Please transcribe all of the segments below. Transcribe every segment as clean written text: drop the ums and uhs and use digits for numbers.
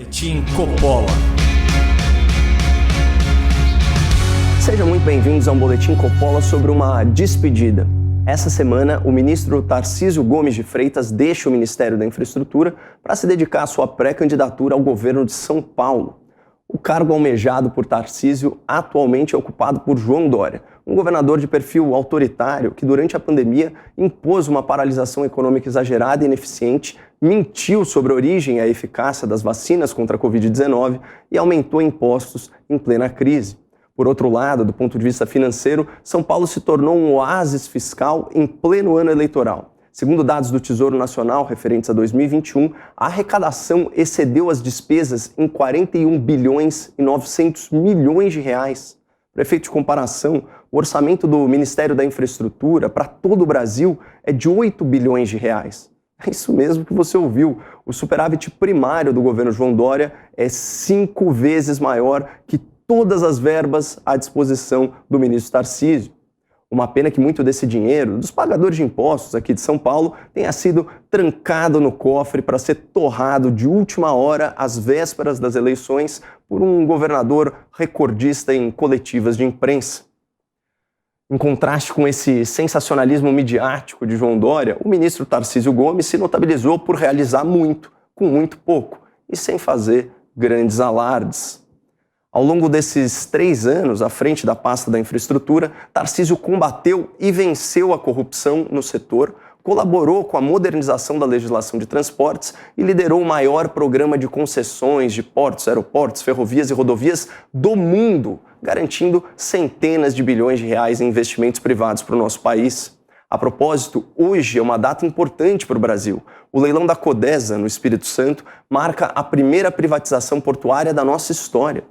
Boletim Coppola. Sejam muito bem-vindos a um Boletim Coppola sobre uma despedida. Essa semana, o ministro Tarcísio Gomes de Freitas deixa o Ministério da Infraestrutura para se dedicar à sua pré-candidatura ao governo de São Paulo. O cargo almejado por Tarcísio atualmente é ocupado por João Dória, um governador de perfil autoritário que, durante a pandemia, impôs uma paralisação econômica exagerada e ineficiente, mentiu sobre a origem e a eficácia das vacinas contra a Covid-19 e aumentou impostos em plena crise. Por outro lado, do ponto de vista financeiro, São Paulo se tornou um oásis fiscal em pleno ano eleitoral. Segundo dados do Tesouro Nacional referentes a 2021, a arrecadação excedeu as despesas em 41 bilhões e 900 milhões de reais. Para efeito de comparação, o orçamento do Ministério da Infraestrutura para todo o Brasil é de 8 bilhões de reais. É isso mesmo que você ouviu. O superávit primário do governo João Dória é 5 vezes maior que todas as verbas à disposição do ministro Tarcísio. Uma pena que muito desse dinheiro, dos pagadores de impostos aqui de São Paulo, tenha sido trancado no cofre para ser torrado de última hora, às vésperas das eleições, por um governador recordista em coletivas de imprensa. Em contraste com esse sensacionalismo midiático de João Dória, o ministro Tarcísio Gomes se notabilizou por realizar muito, com muito pouco, e sem fazer grandes alardes. Ao longo desses 3 anos, à frente da pasta da infraestrutura, Tarcísio combateu e venceu a corrupção no setor, colaborou com a modernização da legislação de transportes e liderou o maior programa de concessões de portos, aeroportos, ferrovias e rodovias do mundo, garantindo centenas de bilhões de reais em investimentos privados para o nosso país. A propósito, hoje é uma data importante para o Brasil. O leilão da Codesa, no Espírito Santo, marca a primeira privatização portuária da nossa história.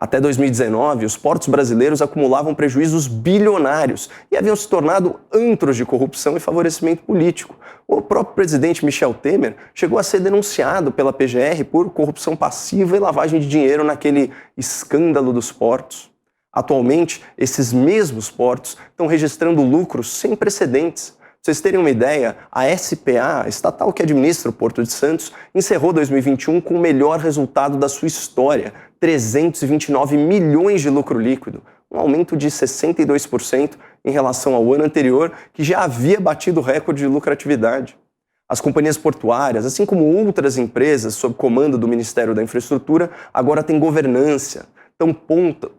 Até 2019, os portos brasileiros acumulavam prejuízos bilionários e haviam se tornado antros de corrupção e favorecimento político. O próprio presidente Michel Temer chegou a ser denunciado pela PGR por corrupção passiva e lavagem de dinheiro naquele escândalo dos portos. Atualmente, esses mesmos portos estão registrando lucros sem precedentes. Para vocês terem uma ideia, a SPA, a estatal que administra o Porto de Santos, encerrou 2021 com o melhor resultado da sua história, 329 milhões de lucro líquido, um aumento de 62% em relação ao ano anterior, que já havia batido o recorde de lucratividade. As companhias portuárias, assim como outras empresas sob comando do Ministério da Infraestrutura, agora têm governança, estão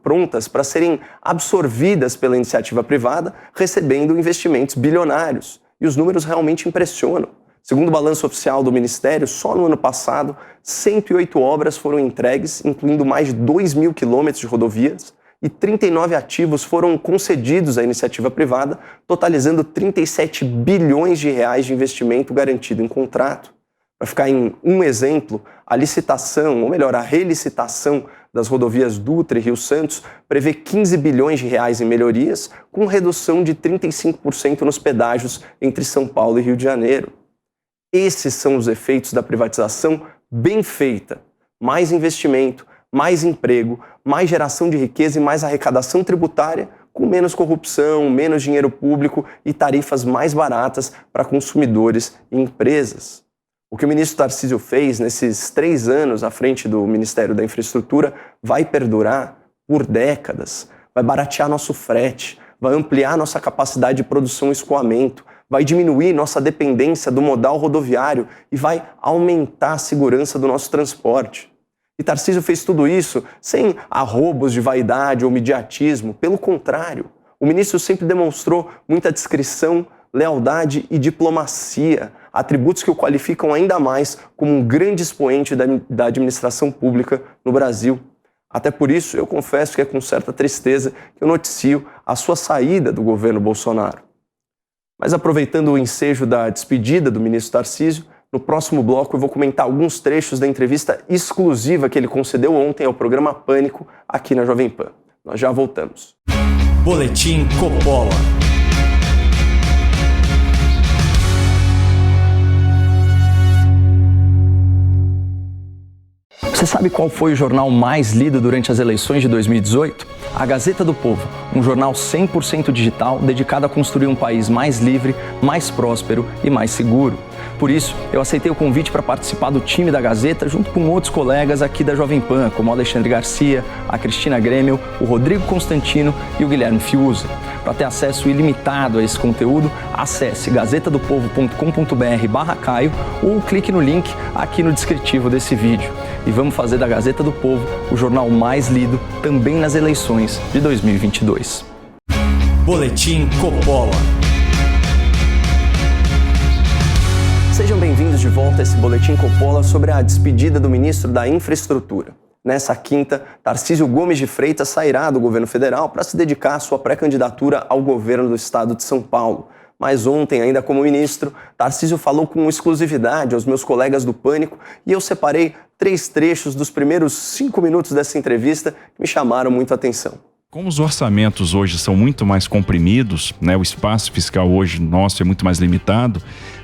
prontas para serem absorvidas pela iniciativa privada, recebendo investimentos bilionários. E os números realmente impressionam. Segundo o balanço oficial do Ministério, só no ano passado, 108 obras foram entregues, incluindo mais de 2.000 quilômetros de rodovias, e 39 ativos foram concedidos à iniciativa privada, totalizando 37 bilhões de reais de investimento garantido em contrato. Para ficar em um exemplo, a licitação, ou melhor, a relicitação das rodovias Dutra e Rio Santos prevê 15 bilhões de reais em melhorias, com redução de 35% nos pedágios entre São Paulo e Rio de Janeiro. Esses são os efeitos da privatização bem feita. Mais investimento, mais emprego, mais geração de riqueza e mais arrecadação tributária, com menos corrupção, menos dinheiro público e tarifas mais baratas para consumidores e empresas. O que o ministro Tarcísio fez nesses 3 anos à frente do Ministério da Infraestrutura vai perdurar por décadas, vai baratear nosso frete, vai ampliar nossa capacidade de produção e escoamento, vai diminuir nossa dependência do modal rodoviário e vai aumentar a segurança do nosso transporte. E Tarcísio fez tudo isso sem arrobos de vaidade ou mediatismo, pelo contrário. O ministro sempre demonstrou muita discrição, lealdade e diplomacia, atributos que o qualificam ainda mais como um grande expoente da administração pública no Brasil. Até por isso, eu confesso que é com certa tristeza que eu noticio a sua saída do governo Bolsonaro. Mas aproveitando o ensejo da despedida do ministro Tarcísio, no próximo bloco eu vou comentar alguns trechos da entrevista exclusiva que ele concedeu ontem ao programa Pânico aqui na Jovem Pan. Nós já voltamos. Boletim Coppola. Você sabe qual foi o jornal mais lido durante as eleições de 2018? A Gazeta do Povo, um jornal 100% digital dedicado a construir um país mais livre, mais próspero e mais seguro. Por isso, eu aceitei o convite para participar do time da Gazeta junto com outros colegas aqui da Jovem Pan, como o Alexandre Garcia, a Cristina Grêmio, o Rodrigo Constantino e o Guilherme Fiuza. Para ter acesso ilimitado a esse conteúdo, acesse gazetadopovo.com.br/Caio ou clique no link aqui no descritivo desse vídeo. E vamos fazer da Gazeta do Povo o jornal mais lido também nas eleições de 2022. Boletim Coppola. Sejam bem-vindos de volta a esse Boletim Coppola sobre a despedida do ministro da Infraestrutura. Nessa quinta, Tarcísio Gomes de Freitas sairá do governo federal para se dedicar à sua pré-candidatura ao governo do estado de São Paulo. Mas ontem, ainda como ministro, Tarcísio falou com exclusividade aos meus colegas do Pânico e eu separei 3 trechos dos primeiros 5 minutos dessa entrevista que me chamaram muito a atenção. Como os orçamentos hoje são muito mais comprimidos, né, o espaço fiscal hoje nosso é muito mais limitado,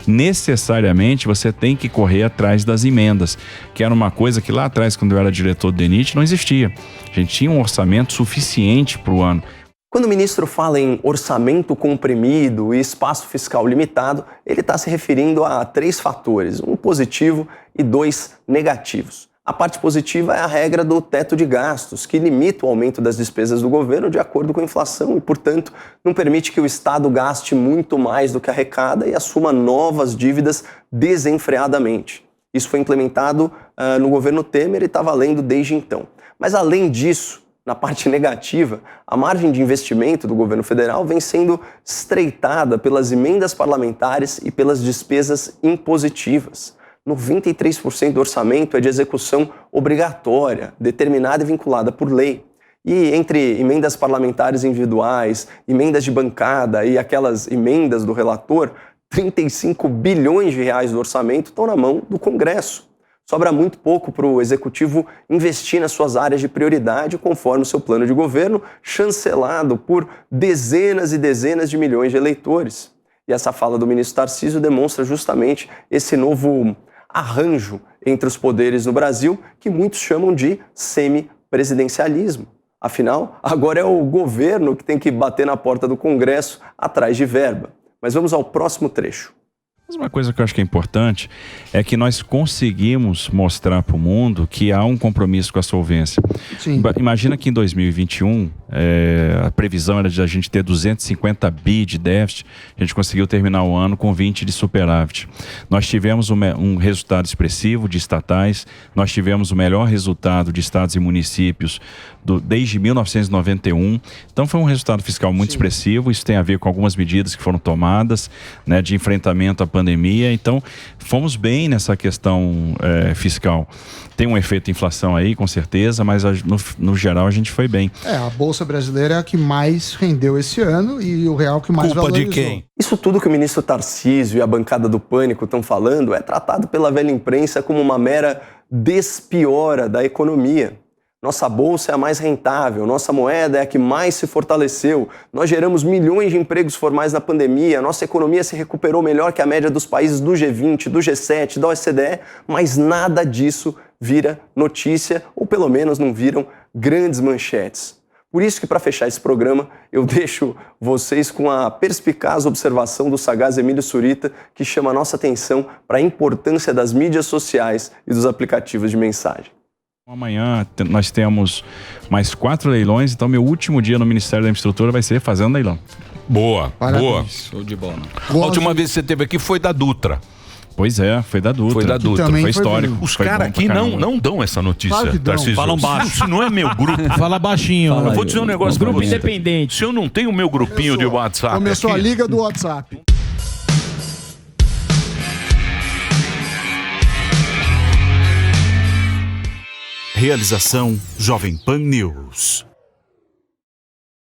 necessariamente você tem que correr atrás das emendas, que era uma coisa que lá atrás, quando eu era diretor do DENIT, não existia. A gente tinha um orçamento suficiente para o ano. Quando o ministro fala em orçamento comprimido e espaço fiscal limitado, ele está se referindo a 3 fatores, um positivo e 2 negativos. A parte positiva é a regra do teto de gastos, que limita o aumento das despesas do governo de acordo com a inflação e, portanto, não permite que o Estado gaste muito mais do que arrecada e assuma novas dívidas desenfreadamente. Isso foi implementado no governo Temer e está valendo desde então. Mas, além disso, na parte negativa, a margem de investimento do governo federal vem sendo estreitada pelas emendas parlamentares e pelas despesas impositivas. 93% do orçamento é de execução obrigatória, determinada e vinculada por lei. E entre emendas parlamentares individuais, emendas de bancada e aquelas emendas do relator, 35 bilhões de reais do orçamento estão na mão do Congresso. Sobra muito pouco para o Executivo investir nas suas áreas de prioridade, conforme o seu plano de governo, chancelado por dezenas e dezenas de milhões de eleitores. E essa fala do ministro Tarcísio demonstra justamente esse novo arranjo entre os poderes no Brasil, que muitos chamam de semipresidencialismo. Afinal, agora é o governo que tem que bater na porta do Congresso atrás de verba. Mas vamos ao próximo trecho. Mas uma coisa que eu acho que é importante é que nós conseguimos mostrar para o mundo que há um compromisso com a solvência. Sim. Imagina que em 2021 a previsão era de a gente ter 250 bi de déficit, a gente conseguiu terminar o ano com 20 de superávit. Nós tivemos um resultado expressivo de estatais, nós tivemos o melhor resultado de estados e municípios desde 1991, então foi um resultado fiscal muito expressivo. Isso tem a ver com algumas medidas que foram tomadas, né, de enfrentamento à pandemia, então fomos bem nessa questão fiscal. Tem um efeito inflação aí, com certeza, mas no geral a gente foi bem. A Bolsa Brasileira é a que mais rendeu esse ano e o real que mais valorizou. Culpa de quem? Isso tudo que o ministro Tarcísio e a bancada do Pânico estão falando é tratado pela velha imprensa como uma mera despiora da economia. Nossa bolsa é a mais rentável, nossa moeda é a que mais se fortaleceu, nós geramos milhões de empregos formais na pandemia, nossa economia se recuperou melhor que a média dos países do G20, do G7, da OCDE, mas nada disso vira notícia, ou pelo menos não viram grandes manchetes. Por isso que, para fechar esse programa, eu deixo vocês com a perspicaz observação do sagaz Emílio Surita, que chama a nossa atenção para a importância das mídias sociais e dos aplicativos de mensagem. Amanhã nós temos mais 4 leilões, então meu último dia no Ministério da Infraestrutura vai ser fazendo leilão. Boa, Parabéns. boa. Show de bola. A última vez que você esteve aqui foi da Dutra. Pois é, foi da Dutra. Foi da Dutra. também Foi foi histórico. bem. Os Foi caras bom pra aqui caramba. não dão essa notícia, Claro que dão. Tarcísio. Falam baixo. Se não é meu grupo. Fala baixinho. Eu vou dizer um negócio pra Grupo você. independente. Se eu não tenho o meu grupinho de WhatsApp Começou aqui, a liga do WhatsApp. Realização Jovem Pan News.